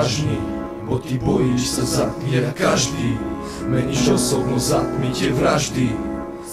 zažni, bo ty bojíš sa zatmí a každý. Meníš osobnosť, zatmí tie vraždy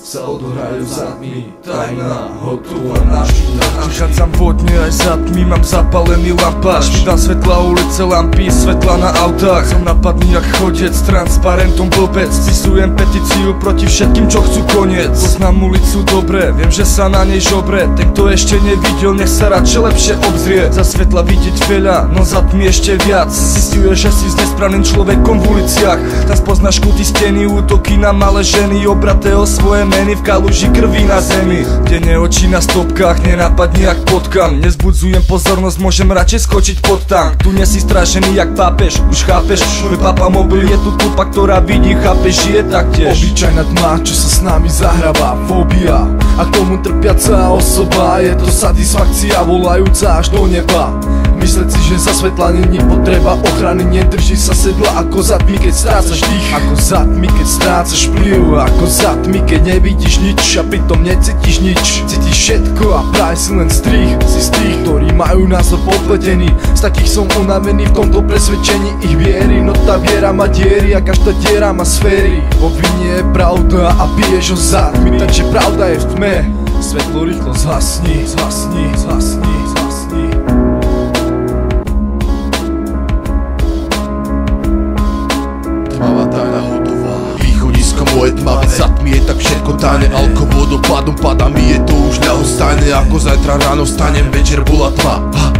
sa odohrajú za tmy, tajná, hotová navždy. Prichádzam vodne aj za tmy, mám zapalený lampáš. Vydám svetla ulice, lampy, svetla na autách. Som napadný jak chodec, transparentom blbec. Spisujem petíciu proti všetkým, čo chcú koniec. Poznám ulicu dobre, viem, že sa na nej žobre. Ten, kto ešte nevidel, nech sa radšej lepšie obzrie. Za svetla vidieť veľa, no za tmy ešte viac. Zisťuješ, že si s nesprávnym človekom v uliciach. Tam spoznáš kuty steny, útoky na malé ženy, obraté o svoje v kaluži krvi na zemi. Denne oči na stopkách, nenápadne jak potkam. Nezbudzujem pozornosť, môžem radšej skočiť pod tank. Tu nesi strašený jak pápež, už chápeš? Môj papa mobil je tu tupa, ktorá vidí, chápeš, žije taktiež. Obyčajná tma, čo sa s nami zahrabá, fóbia. A tomu trpiaca osoba, je to satisfakcia volajúca až do neba. Mysleť si, že za svetla není potreba ochrany, nedrží sa sedla ako za tmy, keď strácaš dých. Ako za tmy, keď strácaš vplyv, ako za tmy, keď nevidíš nič a pritom necítiš nič. Cítiš všetko a práve si len strých. Si z tých, ktorí majú názor popletený. Z takých som unavený v tomto presvedčení ich viery. No tá viera má diery a každá diera má sféry. Vo vine je pravda a piješ ho za tmy, takže pravda je v tme. Svetlo rýchlo zhasni, zhasni, zhasni, zhasni. Tmavá tajna hotová. Východisko moje tmavé, za tmy je tak všetko tajné. Alko vodopádom padá mi, je to už ľahostajné. Ako zajtra ráno vstanem, večer bola tma.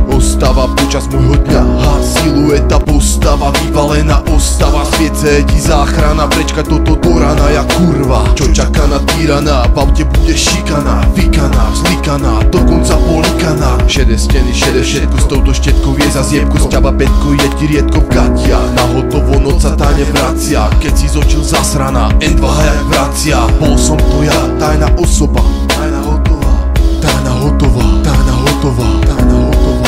Ostáva počas môjho dňa, silueta postava, vyvalená ostava. Sviece ti záchrana, prečka toto do rana, ja kurva, čo čaká na týrana. V aute bude šikaná, vykaná, vzlikaná, dokonca polikaná. Šedé steny, šedé všetko, s touto štetkou je za zjebku. Z ťaba pätko je ti riedko v gatiach, na hotovo noc sa tá nevracia. Keď si z očil zasraná, N2 jak vracia. Bol som to ja, tajná osoba, tajná hotová, tajná hotová, tajná hotová, tajná hotová.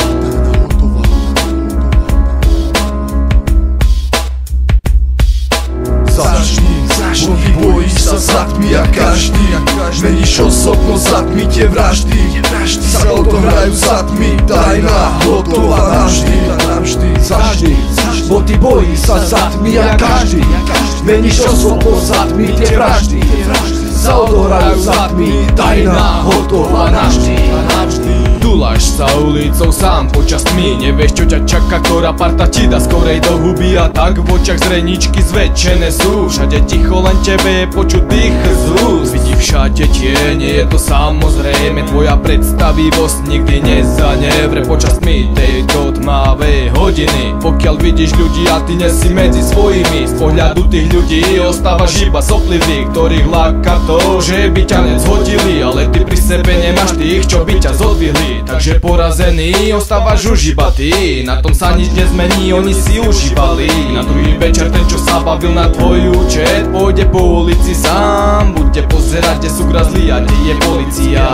Bo ty bojíš sa zatmí a každý. Meníš osobnosť, zatmí tie vraždy sa odohrajú za tmy, tajná, hotová navždy. Zaždy, bo ty bojíš sa zatmí a každý. Meníš osobnosť, zatmí tie vraždy sa odohrajú za tmy, tajná, hotová navždy. Tuláš sa ulicou sám počas tmy, nevieš čo ťa čaká, ktorá parta ti dá skorej do huby. A tak v očiach zreničky zväčšené sú, všade ticho, len tebe je počuť dých z úst. Vidí všade tiene, je to samozrejme, tvoja predstavivosť nikdy nezanevre počas tmy tejto tmavej hodiny. Pokiaľ vidíš ľudí a ty nesi medzi svojimi, z pohľadu tých ľudí ostávaš iba soplivý, ktorých láka to, že by ťa nezhodili, ale ty pri sebe nemáš tých, čo by ťa zodvihli. Takže porazený ostávaš už iba ty, na tom sa nič nezmení, oni si užívali. Na druhý večer ten, čo sa bavil na tvoj účet, pôjde po ulici sám. Buďte pozerať, kde sú grazli a kde je polícia.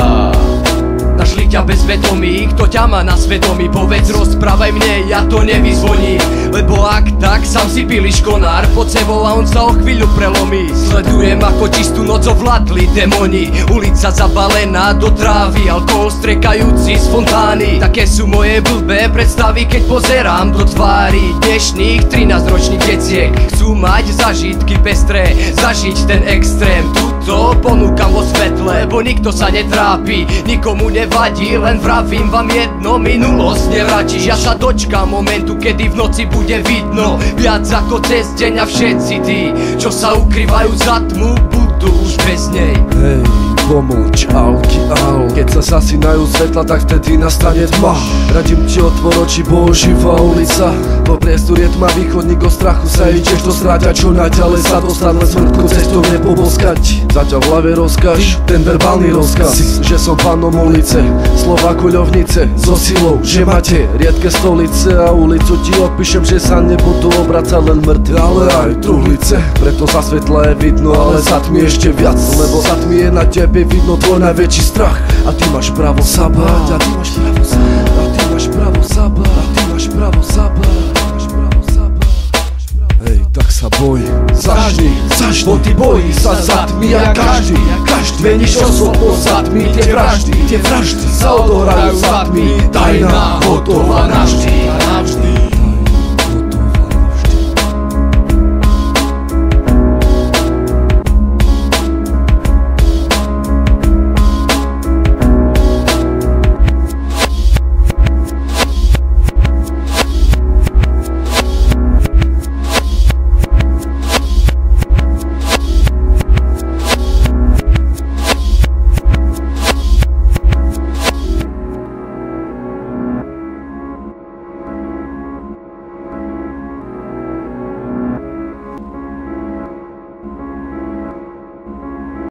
Našli ťa bez vedomí, kto ťa má na svedomí, povedz, rozprávaj mne, ja to nevyzvoním. Lebo ak tak, sám si piliš konár pod sebou a on sa o chvíľu prelomí. Sledujem, ako čistú noc ovládli démoni, ulica zabalená do trávy, alkohol strekajúci z fontány. Také sú moje blbé predstavy, keď pozerám do tvári dnešných 13-ročných deciek. Chcú mať zažitky pestré, zažiť ten extrém. Tuto ponúkam vo svetle, lebo nikto sa netrápi, nikomu nevadí, len vravím vám jedno, minulosť nevrátiš. Ja sa dočkám momentu, kedy v noci bude vidno viac ako cez deň a všetci tí, čo sa ukrývajú za tmu, budú už bez nej. Hej, pomlč, alky, al. Keď sa zasínajú svetla, tak vtedy nastane tma. Radím ti otvor oči, bo živá ulica. Po priestor je tma, východník o strachu sa ideš dosrať. A čo naďalej sa dostať, len smrtko cestou nepoboskať. Zatiaľ v hlave rozkaz, ten verbálny rozkaz, že som pánom ulice, slova koľovnice, so silou, že máte riedke stolice. A ulicu ti opíšem, že sa nebudú obracať len mŕtvi, ale aj truhlice. Preto za svetla je vidno, ale za tmy ešte viac, lebo za tmy je na tebe vidno tvoj najväčší strach. A ty máš právo sa báť, a ty máš právo sa báť, a ty máš právo sa báť, a ty máš právo sa báť. Hej, tak sa boj, zažni, bo ty bojí sa zatmí a každý. Meníš osobnosť, zatmí tie vraždy sa odohrajú za tmy, tajná, hotová navždy.